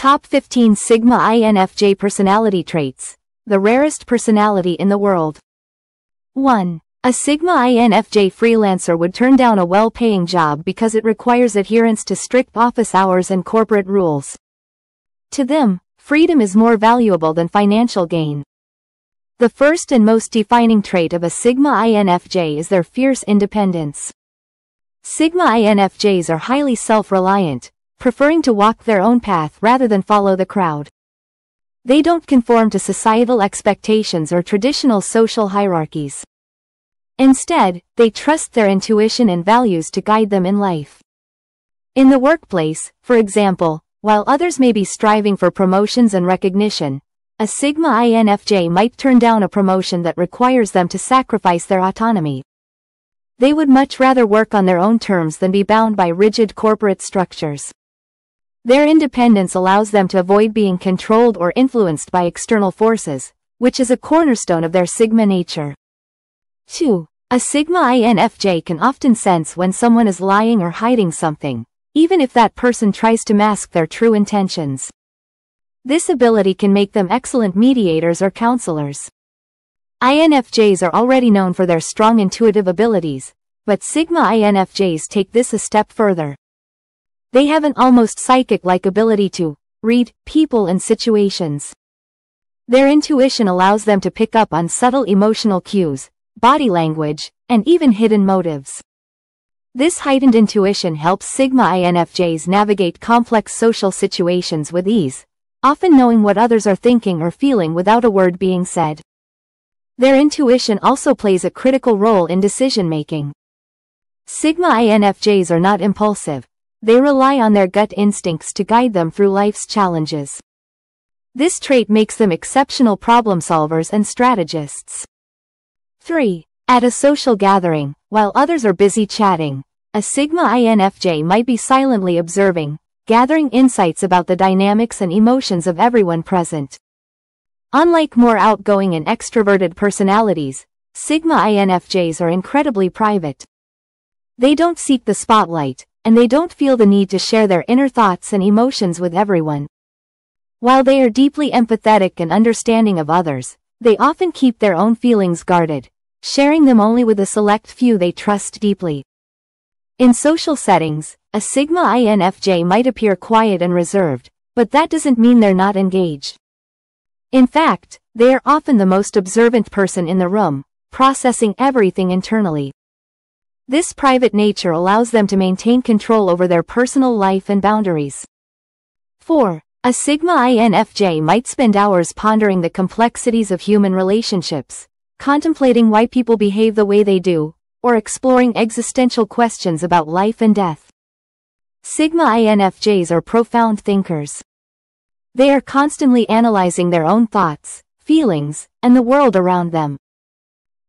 Top 15 Sigma INFJ Personality Traits. The rarest personality in the world. 1. A Sigma INFJ freelancer would turn down a well-paying job because it requires adherence to strict office hours and corporate rules. To them, freedom is more valuable than financial gain. The first and most defining trait of a Sigma INFJ is their fierce independence. Sigma INFJs are highly self-reliant, preferring to walk their own path rather than follow the crowd. They don't conform to societal expectations or traditional social hierarchies. Instead, they trust their intuition and values to guide them in life. In the workplace, for example, while others may be striving for promotions and recognition, a Sigma INFJ might turn down a promotion that requires them to sacrifice their autonomy. They would much rather work on their own terms than be bound by rigid corporate structures. Their independence allows them to avoid being controlled or influenced by external forces, which is a cornerstone of their Sigma nature. 2. A Sigma INFJ can often sense when someone is lying or hiding something, even if that person tries to mask their true intentions. This ability can make them excellent mediators or counselors. INFJs are already known for their strong intuitive abilities, but Sigma INFJs take this a step further. They have an almost psychic-like ability to read people and situations. Their intuition allows them to pick up on subtle emotional cues, body language, and even hidden motives. This heightened intuition helps Sigma INFJs navigate complex social situations with ease, often knowing what others are thinking or feeling without a word being said. Their intuition also plays a critical role in decision-making. Sigma INFJs are not impulsive. They rely on their gut instincts to guide them through life's challenges. This trait makes them exceptional problem solvers and strategists. 3. At a social gathering, while others are busy chatting, a Sigma INFJ might be silently observing, gathering insights about the dynamics and emotions of everyone present. Unlike more outgoing and extroverted personalities, Sigma INFJs are incredibly private. They don't seek the spotlight, and they don't feel the need to share their inner thoughts and emotions with everyone. While they are deeply empathetic and understanding of others, they often keep their own feelings guarded, sharing them only with a select few they trust deeply. In social settings, a Sigma INFJ might appear quiet and reserved, but that doesn't mean they're not engaged. In fact, they are often the most observant person in the room, processing everything internally. This private nature allows them to maintain control over their personal life and boundaries. 4. A Sigma INFJ might spend hours pondering the complexities of human relationships, contemplating why people behave the way they do, or exploring existential questions about life and death. Sigma INFJs are profound thinkers. They are constantly analyzing their own thoughts, feelings, and the world around them.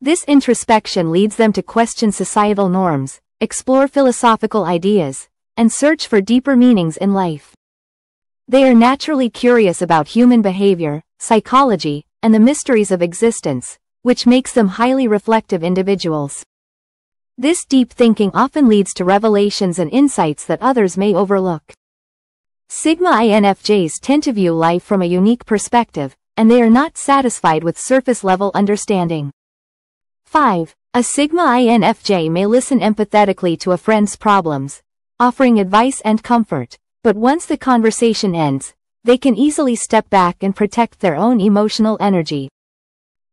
This introspection leads them to question societal norms, explore philosophical ideas, and search for deeper meanings in life. They are naturally curious about human behavior, psychology, and the mysteries of existence, which makes them highly reflective individuals. This deep thinking often leads to revelations and insights that others may overlook. Sigma INFJs tend to view life from a unique perspective, and they are not satisfied with surface-level understanding. 5. A Sigma INFJ may listen empathetically to a friend's problems, offering advice and comfort, but once the conversation ends, they can easily step back and protect their own emotional energy.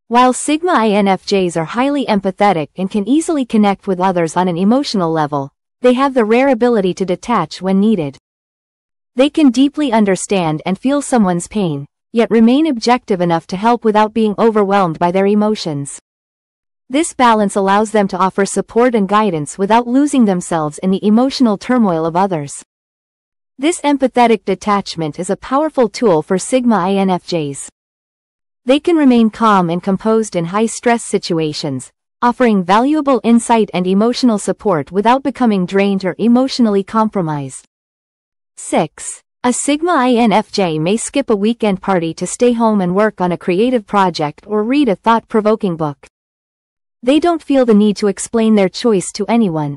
While Sigma INFJs are highly empathetic and can easily connect with others on an emotional level, they have the rare ability to detach when needed. They can deeply understand and feel someone's pain, yet remain objective enough to help without being overwhelmed by their emotions. This balance allows them to offer support and guidance without losing themselves in the emotional turmoil of others. This empathetic detachment is a powerful tool for Sigma INFJs. They can remain calm and composed in high-stress situations, offering valuable insight and emotional support without becoming drained or emotionally compromised. 6. A Sigma INFJ may skip a weekend party to stay home and work on a creative project or read a thought-provoking book. They don't feel the need to explain their choice to anyone.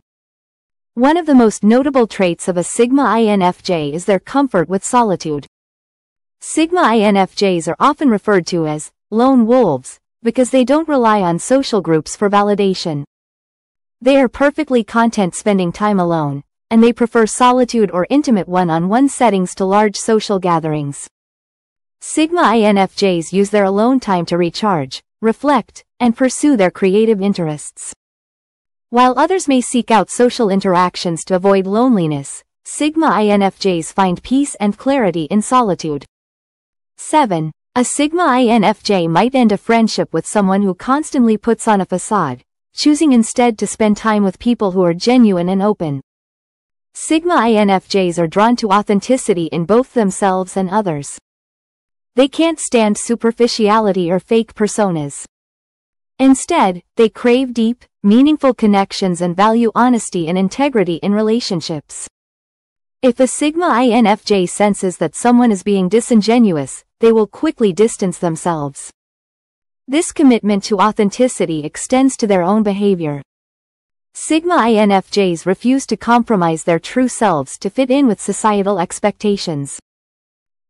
One of the most notable traits of a Sigma INFJ is their comfort with solitude. Sigma INFJs are often referred to as lone wolves because they don't rely on social groups for validation. They are perfectly content spending time alone, and they prefer solitude or intimate one-on-one settings to large social gatherings. Sigma INFJs use their alone time to recharge, reflect, and pursue their creative interests. While others may seek out social interactions to avoid loneliness, Sigma INFJs find peace and clarity in solitude. 7. A Sigma INFJ might end a friendship with someone who constantly puts on a facade, choosing instead to spend time with people who are genuine and open. Sigma INFJs are drawn to authenticity in both themselves and others. They can't stand superficiality or fake personas. Instead, they crave deep, meaningful connections and value honesty and integrity in relationships. If a Sigma INFJ senses that someone is being disingenuous, they will quickly distance themselves. This commitment to authenticity extends to their own behavior. Sigma INFJs refuse to compromise their true selves to fit in with societal expectations.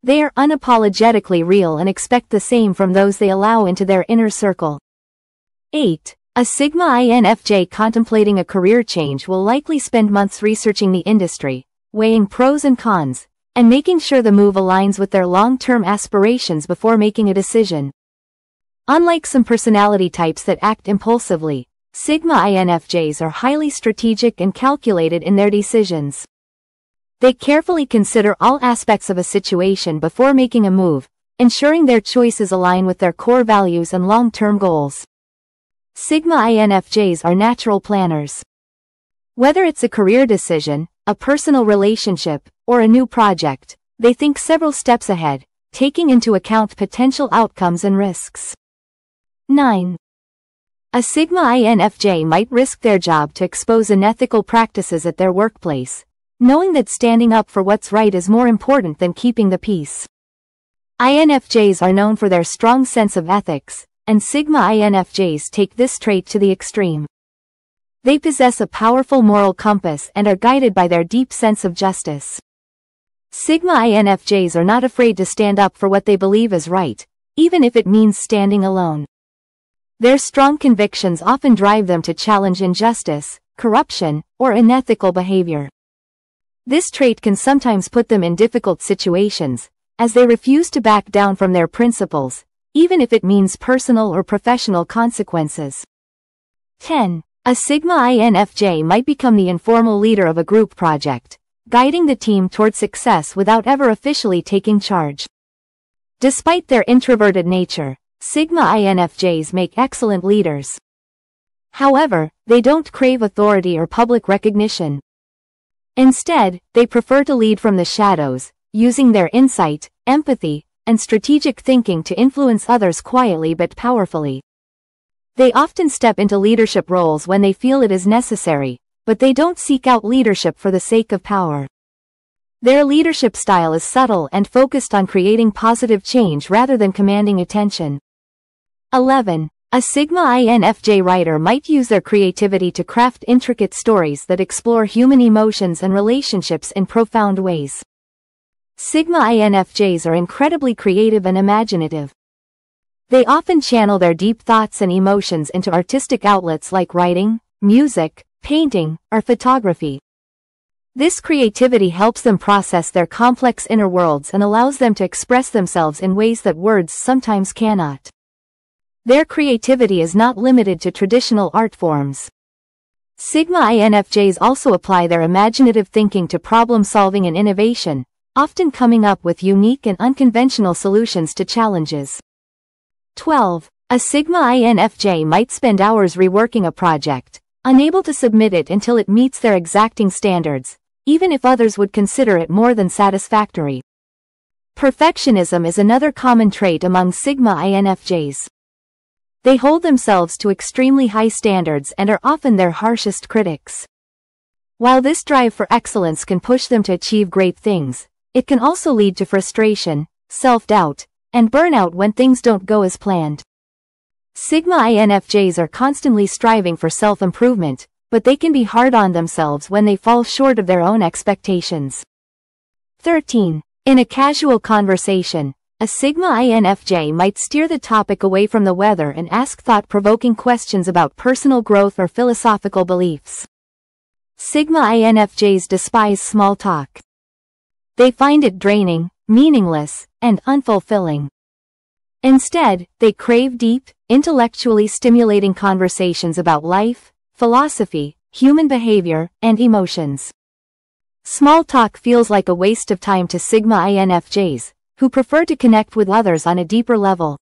They are unapologetically real and expect the same from those they allow into their inner circle. 8. A Sigma INFJ contemplating a career change will likely spend months researching the industry, weighing pros and cons, and making sure the move aligns with their long-term aspirations before making a decision. Unlike some personality types that act impulsively, Sigma INFJs are highly strategic and calculated in their decisions. They carefully consider all aspects of a situation before making a move, ensuring their choices align with their core values and long-term goals. Sigma INFJs are natural planners. Whether it's a career decision, a personal relationship, or a new project, they think several steps ahead, taking into account potential outcomes and risks. 9. A Sigma INFJ might risk their job to expose unethical practices at their workplace, knowing that standing up for what's right is more important than keeping the peace. INFJs are known for their strong sense of ethics, and Sigma INFJs take this trait to the extreme. They possess a powerful moral compass and are guided by their deep sense of justice. Sigma INFJs are not afraid to stand up for what they believe is right, even if it means standing alone. Their strong convictions often drive them to challenge injustice, corruption, or unethical behavior. This trait can sometimes put them in difficult situations, as they refuse to back down from their principles, even if it means personal or professional consequences. 10. A Sigma INFJ might become the informal leader of a group project, guiding the team toward success without ever officially taking charge. Despite their introverted nature, Sigma INFJs make excellent leaders. However, they don't crave authority or public recognition. Instead, they prefer to lead from the shadows, using their insight, empathy, and strategic thinking to influence others quietly but powerfully. They often step into leadership roles when they feel it is necessary, but they don't seek out leadership for the sake of power. Their leadership style is subtle and focused on creating positive change rather than commanding attention. 11. A Sigma INFJ writer might use their creativity to craft intricate stories that explore human emotions and relationships in profound ways. Sigma INFJs are incredibly creative and imaginative. They often channel their deep thoughts and emotions into artistic outlets like writing, music, painting, or photography. This creativity helps them process their complex inner worlds and allows them to express themselves in ways that words sometimes cannot. Their creativity is not limited to traditional art forms. Sigma INFJs also apply their imaginative thinking to problem solving and innovation, often coming up with unique and unconventional solutions to challenges. 12. A Sigma INFJ might spend hours reworking a project, unable to submit it until it meets their exacting standards, even if others would consider it more than satisfactory. Perfectionism is another common trait among Sigma INFJs. They hold themselves to extremely high standards and are often their harshest critics. While this drive for excellence can push them to achieve great things, it can also lead to frustration, self-doubt, and burnout when things don't go as planned. Sigma INFJs are constantly striving for self-improvement, but they can be hard on themselves when they fall short of their own expectations. 13. In a casual conversation, A Sigma INFJ might steer the topic away from the weather and ask thought-provoking questions about personal growth or philosophical beliefs. Sigma INFJs despise small talk. They find it draining, meaningless, and unfulfilling. Instead, they crave deep, intellectually stimulating conversations about life, philosophy, human behavior, and emotions. Small talk feels like a waste of time to Sigma INFJs, who prefer to connect with others on a deeper level.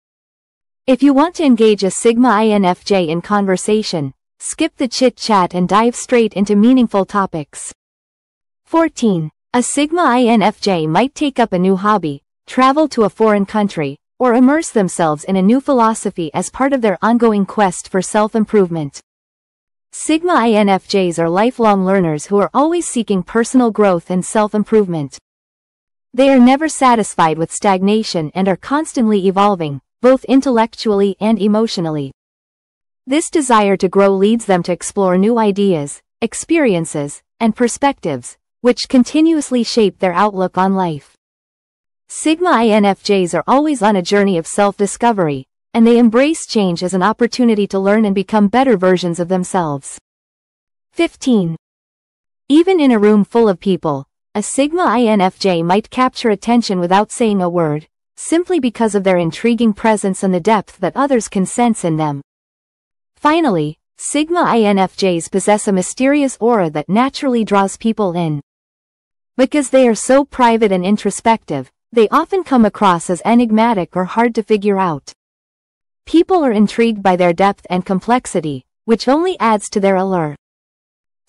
If you want to engage a Sigma INFJ in conversation, skip the chit-chat and dive straight into meaningful topics. 14. A Sigma INFJ might take up a new hobby, travel to a foreign country, or immerse themselves in a new philosophy as part of their ongoing quest for self-improvement. Sigma INFJs are lifelong learners who are always seeking personal growth and self-improvement. They are never satisfied with stagnation and are constantly evolving, both intellectually and emotionally. This desire to grow leads them to explore new ideas, experiences, and perspectives, which continuously shape their outlook on life. Sigma INFJs are always on a journey of self-discovery, and they embrace change as an opportunity to learn and become better versions of themselves. 15. Even in a room full of people, a Sigma INFJ might capture attention without saying a word, simply because of their intriguing presence and the depth that others can sense in them. Finally, Sigma INFJs possess a mysterious aura that naturally draws people in. Because they are so private and introspective, they often come across as enigmatic or hard to figure out. People are intrigued by their depth and complexity, which only adds to their allure.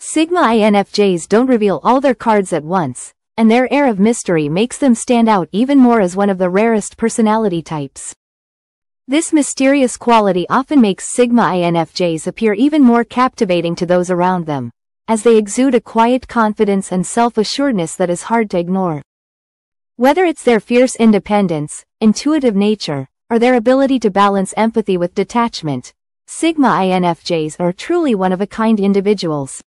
Sigma INFJs don't reveal all their cards at once, and their air of mystery makes them stand out even more as one of the rarest personality types. This mysterious quality often makes Sigma INFJs appear even more captivating to those around them, as they exude a quiet confidence and self-assuredness that is hard to ignore. Whether it's their fierce independence, intuitive nature, or their ability to balance empathy with detachment, Sigma INFJs are truly one-of-a-kind individuals.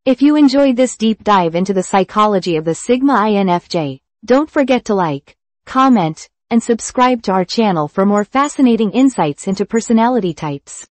If you enjoyed this deep dive into the psychology of the Sigma INFJ, don't forget to like, comment, and subscribe to our channel for more fascinating insights into personality types.